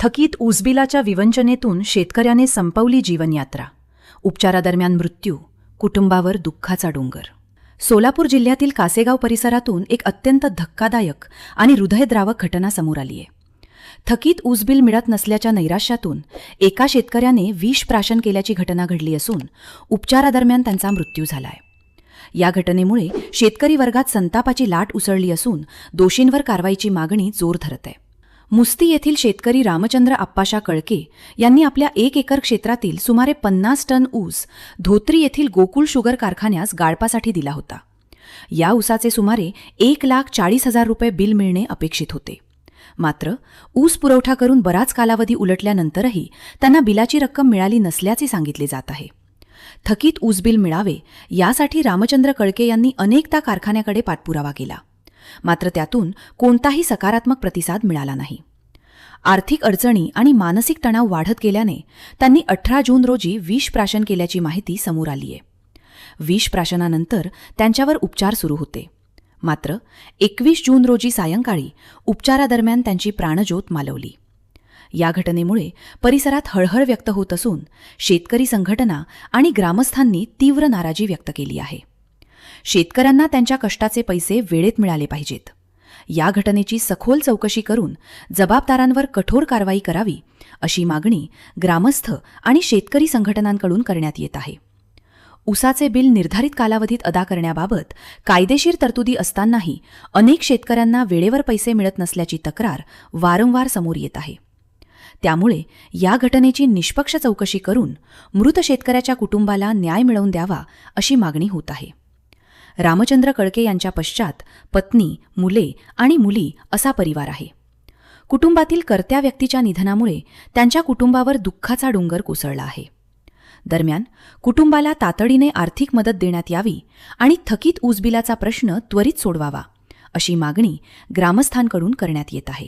थकीत ऊसबिलाच्या विवंचनेतून शेतकऱ्याने संपवली जीवनयात्रा. उपचारादरम्यान मृत्यू, कुटुंबावर दुःखाचा डोंगर. सोलापूर जिल्ह्यातील कासेगाव परिसरातून एक अत्यंत धक्कादायक आणि हृदयद्रावक घटना समोर आली आहे. थकीत ऊसबिल मिळत नसल्याच्या नैराश्यातून एका शेतकऱ्याने विष प्राशन केल्याची घटना घडली असून उपचारादरम्यान त्यांचा मृत्यू झालाय. या घटनेमुळे शेतकरी वर्गात संतापाची लाट उसळली असून दोषींवर कारवाईची मागणी जोर धरत आहे. मुस्ती येथील शेतकरी रामचंद्र आप्पाशा कळके यांनी आपल्या 1 एकर क्षेत्रातील सुमारे 50 टन ऊस धोत्री येथील गोकुळ शुगर कारखान्यास गाळपासाठी दिला होता. या ऊसाचे सुमारे 1,40,000 रुपये बिल मिळणे अपेक्षित होते. मात्र ऊस पुरवठा करून बराच कालावधी उलटल्यानंतरही त्यांना बिलाची रक्कम मिळाली नसल्याचे सांगितले जात आहे. थकीत ऊस बिल मिळावे यासाठी रामचंद्र कळके यांनी अनेकदा कारखान्याकडे पाठपुरावा केला. मात्र त्यातून कोणताही सकारात्मक प्रतिसाद मिळाला नाही. आर्थिक अडचणी आणि मानसिक तणाव वाढत गेल्याने त्यांनी 18 जून रोजी विष प्राशन केल्याची माहिती समोर आली आहे. विष प्राशनानंतर त्यांच्यावर उपचार सुरू होते. मात्र 21 जून रोजी सायंकाळी उपचारादरम्यान त्यांची प्राणज्योत मालवली. या घटनेमुळे परिसरात हळहळ व्यक्त होत असून शेतकरी संघटना आणि ग्रामस्थांनी तीव्र नाराजी व्यक्त केली आहे. शेतकऱ्यांना त्यांच्या कष्टाचे पैसे वेळेत मिळाले पाहिजेत. या घटनेची सखोल चौकशी करून जबाबदारांवर कठोर कारवाई करावी अशी मागणी ग्रामस्थ आणि शेतकरी संघटनांकडून करण्यात येत आहे. ऊसाचे बिल निर्धारित कालावधीत अदा करण्याबाबत कायदेशीर तरतुदी असतानाही अनेक शेतकऱ्यांना वेळेवर पैसे मिळत नसल्याची तक्रार वारंवार समोर येत आहे. त्यामुळे या घटनेची निष्पक्ष चौकशी करून मृत शेतकऱ्याच्या कुटुंबाला न्याय मिळवून द्यावा अशी मागणी होत आहे. रामचंद्र कळके यांच्या पश्चात पत्नी, मुले आणि मुली असा परिवार आहे. कुटुंबातील कर्त्या व्यक्तीच्या निधनामुळे त्यांच्या कुटुंबावर दुःखाचा डोंगर कोसळला आहे. दरम्यान कुटुंबाला तातडीने आर्थिक मदत देण्यात यावी आणि थकीत ऊसबिलाचा प्रश्न त्वरित सोडवावा अशी मागणी ग्रामस्थांकडून करण्यात येत आहे.